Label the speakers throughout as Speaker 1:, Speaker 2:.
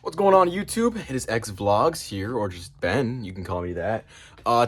Speaker 1: What's going on YouTube? It is X Vlogs here, or just Ben, you can call me that.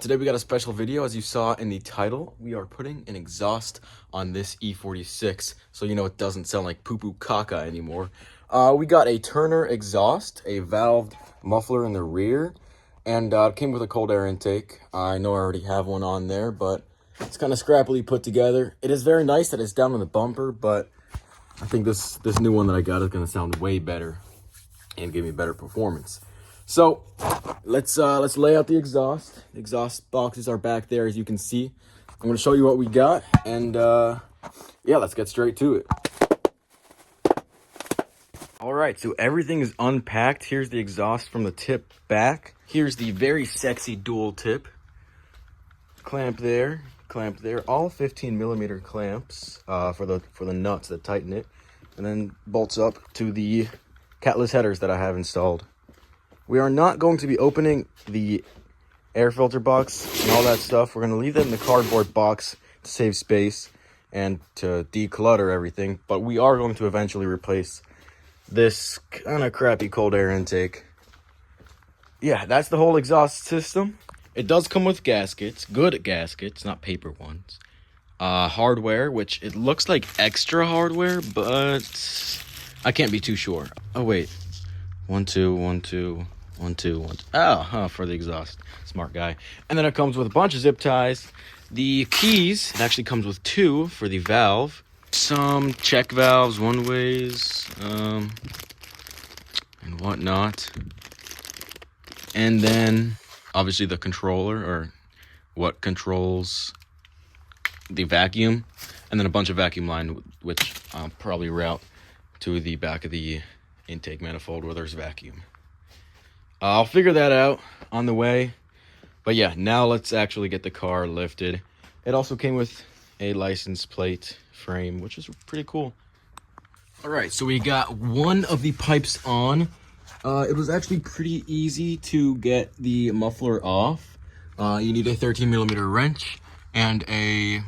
Speaker 1: Today we got a special video. As you saw in the title, we are putting an exhaust on this E46, so you know it doesn't sound like poo-poo caca anymore. We got a Turner exhaust, a valved muffler in the rear, and it came with a cold air intake. I know I already have one on there, but it's kind of scrappily put together. It is very nice that it's down on the bumper, but I think this new one that I got is going to sound way better and give me better performance. So let's lay out the exhaust. The exhaust boxes are back there, as you can see. I'm going to show you what we got, and yeah, let's get straight to it. All right, so everything is unpacked. Here's the exhaust from the tip back. Here's the very sexy dual tip clamp there, all 15mm clamps for the nuts that tighten it, and then bolts up to the catless headers that I have installed. We are not going to be opening the air filter box and all that stuff. We're going to leave that in the cardboard box to save space and to declutter everything, but we are going to eventually replace this kind of crappy cold air intake. Yeah, that's the whole exhaust system. It does come with gaskets, good gaskets, not paper ones. Hardware, which it looks like extra hardware, but I can't be too sure. Oh wait, 1 2 1 2 1 2 1 2. Oh, for the exhaust. Smart guy. And then it comes with a bunch of zip ties. The keys, it actually comes with 2 for the valve. Some check valves, one ways, and whatnot. And then obviously the controller, or what controls the vacuum, and then a bunch of vacuum line, which I'll probably route to the back of the intake manifold where there's vacuum. I'll figure that out on the way. But yeah, now let's actually get the car lifted. It also came with a license plate frame, which is pretty cool. All right, so we got one of the pipes on. It was actually pretty easy to get the muffler off. You need a 13mm wrench and any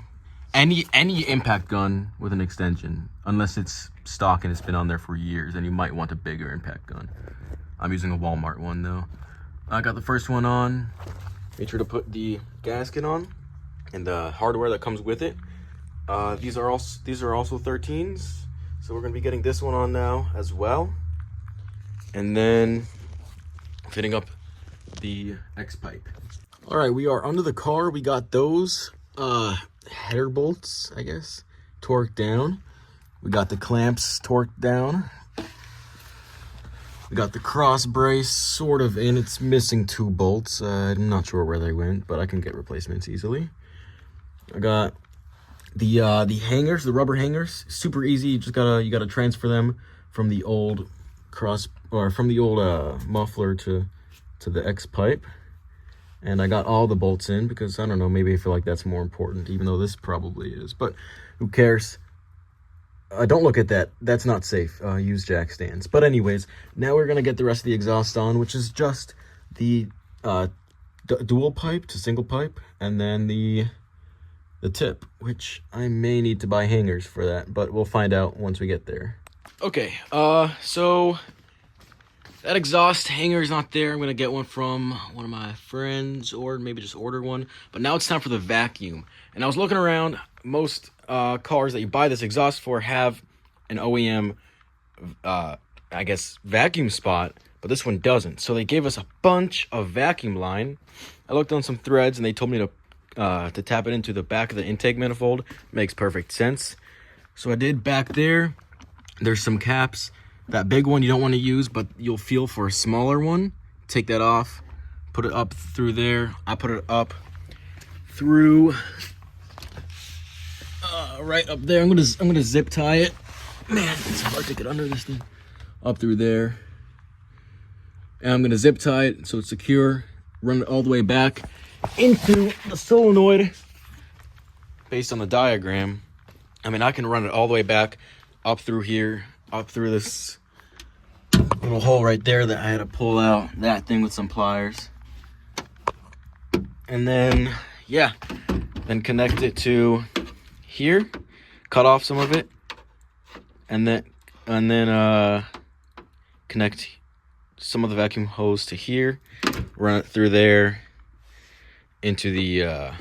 Speaker 1: impact gun with an extension, unless it's stock and it's been on there for years, and you might want a bigger impact gun. I'm using a Walmart one though. I got the first one on. Made sure to put the gasket on and the hardware that comes with it. These are also 13s, so we're gonna be getting this one on now as well, and then fitting up the X pipe. All right, we are under the car. We got those header bolts, I guess, torqued down. We got the clamps torqued down. We got the cross brace sort of in. It's missing 2 bolts. I'm not sure where they went, but I can get replacements easily. I got the hangers, the rubber hangers, super easy. You gotta transfer them from the old muffler to the X pipe. And I got all the bolts in because, I don't know, maybe I feel like that's more important, even though this probably is, but who cares? Don't look at that. That's not safe. Use jack stands. But anyways, now we're going to get the rest of the exhaust on, which is just the dual pipe to single pipe, and then the tip, which I may need to buy hangers for that, but we'll find out once we get there. Okay, so that exhaust hanger is not there. I'm going to get one from one of my friends, or maybe just order one. But now it's time for the vacuum. And I was looking around. Most cars that you buy this exhaust for have an OEM, I guess, vacuum spot. But this one doesn't. So they gave us a bunch of vacuum line. I looked on some threads, and they told me to tap it into the back of the intake manifold. Makes perfect sense. So I did back there. There's some caps. That big one you don't want to use, but you'll feel for a smaller one. Take that off, put it up through there. I put it up through right up there. I'm gonna zip tie it. Man, it's hard to get under this thing. Up through there. And I'm gonna zip tie it so it's secure. Run it all the way back into the solenoid. Based on the diagram, I mean, I can run it all the way back up through here, up through this little hole right there that I had to pull out that thing with some pliers. And then, yeah, then connect it to here, cut off some of it, and then connect some of the vacuum hose to here, run it through there into the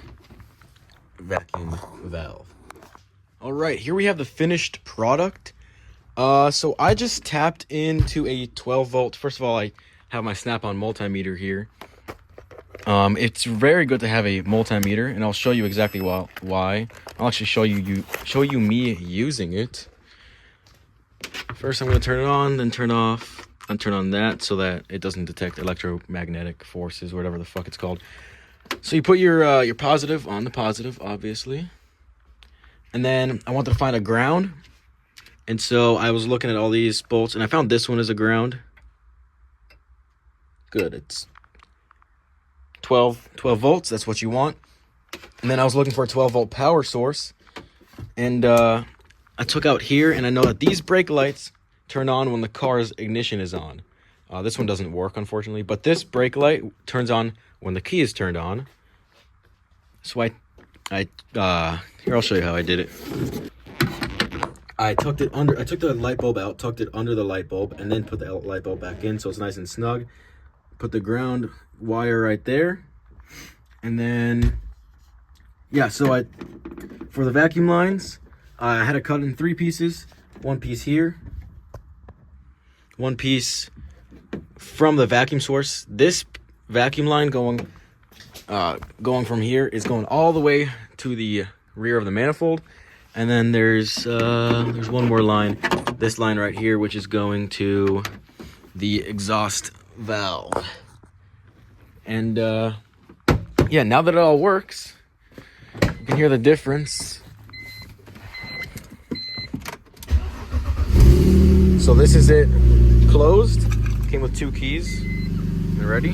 Speaker 1: vacuum valve. All right, here we have the finished product. So I just tapped into a 12 volt. First of all, I have my Snap-on multimeter here. It's very good to have a multimeter, and I'll show you exactly why. I'll actually show you me using it. First, I'm going to turn it on, then turn off, and turn on that so that it doesn't detect electromagnetic forces, or whatever the fuck it's called. So you put your positive on the positive, obviously, and then I wanted to find a ground, and so I was looking at all these bolts, and I found this one as a ground. Good, it's 12 volts. That's what you want. And then I was looking for a 12 volt power source, and I took out here, and I know that these brake lights turn on when the car's ignition is on. This one doesn't work, unfortunately, but this brake light turns on when the key is turned on. So here, I'll show you how I did it. I took the light bulb out, tucked it under the light bulb, and then put the light bulb back in so it's nice and snug. Put the ground wire right there, and then so for the vacuum lines, I had it cut in 3 pieces. 1 piece here, 1 piece from the vacuum source. This vacuum line going from here is going all the way to the rear of the manifold, and then there's one more line, this line right here, which is going to the exhaust valve. And yeah, now that it all works, you can hear the difference. So this is it closed. Came with 2 keys. You ready?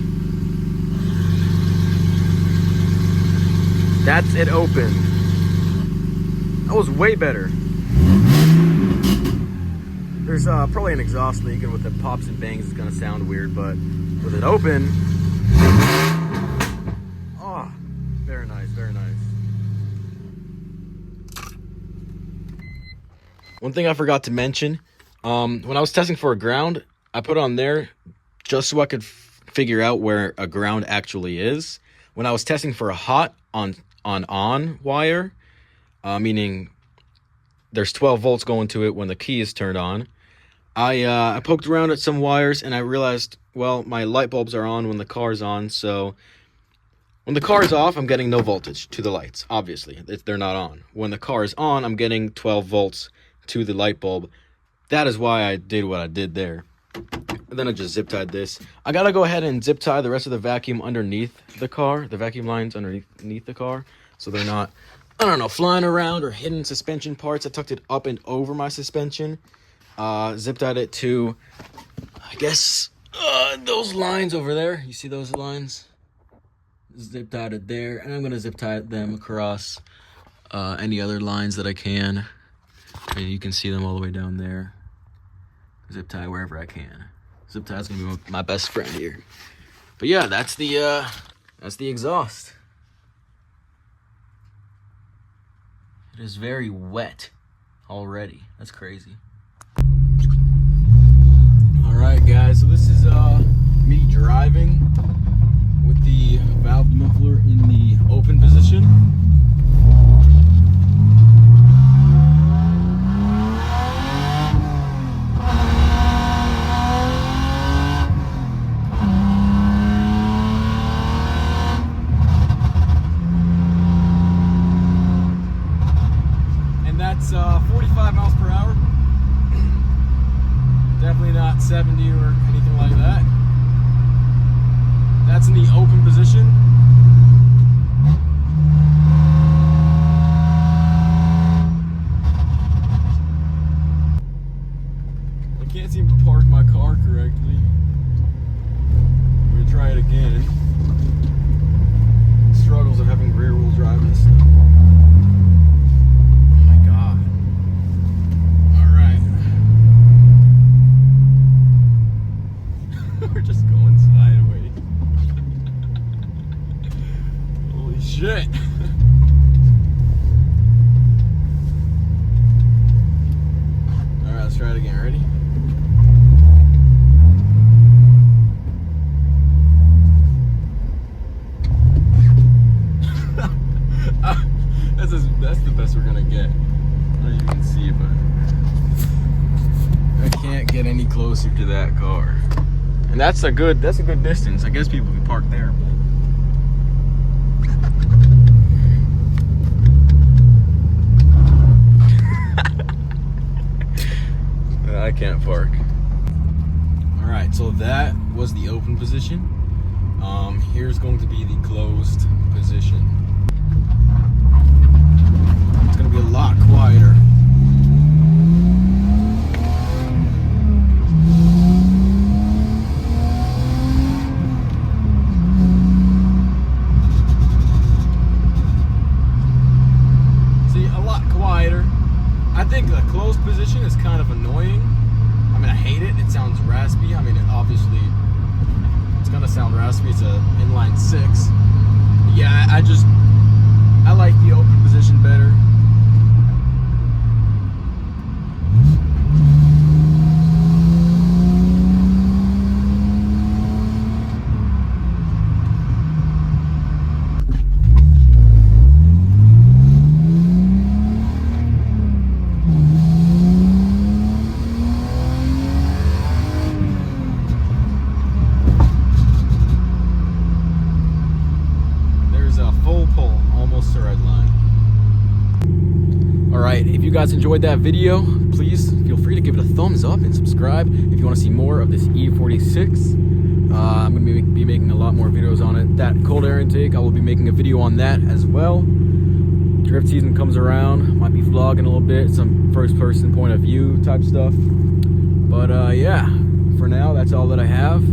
Speaker 1: That's it open. That was way better. There's probably an exhaust leak, and with the pops and bangs it's gonna sound weird, but with it open, oh, very nice, very nice. One thing I forgot to mention, when I was testing for a ground, I put it on there just so I could figure out where a ground actually is. When I was testing for a hot on wire, meaning there's 12 volts going to it when the key is turned on, I poked around at some wires, and I realized, well, my light bulbs are on when the car's on, so when the car is off, I'm getting no voltage to the lights, obviously. They're not on. When the car is on, I'm getting 12 volts to the light bulb. That is why I did what I did there. And then I just zip tied this. I gotta go ahead and zip tie the rest of the vacuum underneath the car, the vacuum lines underneath the car, so they're not, I don't know, flying around or hitting suspension parts. I tucked it up and over my suspension. Zip tied it to, I guess, those lines over there. You see those lines? Zip tied it there, and I'm gonna zip tie them across any other lines that I can. And you can see them all the way down there. Zip tie wherever I can. Zip tie is gonna be my best friend here. But yeah, that's the exhaust. It is very wet already. That's crazy. All right, guys. So this is me driving with the valve muffler in the open position. That's 45 miles per hour. Definitely not 70 or anything like that. That's in the open position. I can't seem to park my car correctly. I'm gonna try it again. Struggles of having rear wheel drive and stuff. We're just going sideways. Holy shit. Alright, let's try it again. Ready? closer to that car. And that's a good distance. I guess people can park there. I can't park. All right, so that was the open position. Here's going to be the closed position. It's going to be a lot quieter. See, a lot quieter. I think the closed position is kind of annoying. I mean, I hate it. It sounds raspy. I mean, obviously, it's gonna sound raspy. It's a inline 6. But yeah, I like the open position better. Alright, if you guys enjoyed that video, please feel free to give it a thumbs up and subscribe if you want to see more of this e46. I'm going to be making a lot more videos on it. That cold air intake, I will be making a video on that as well. Drift season comes around, might be vlogging a little bit, some first person point of view type stuff. But yeah, for now, that's all that I have.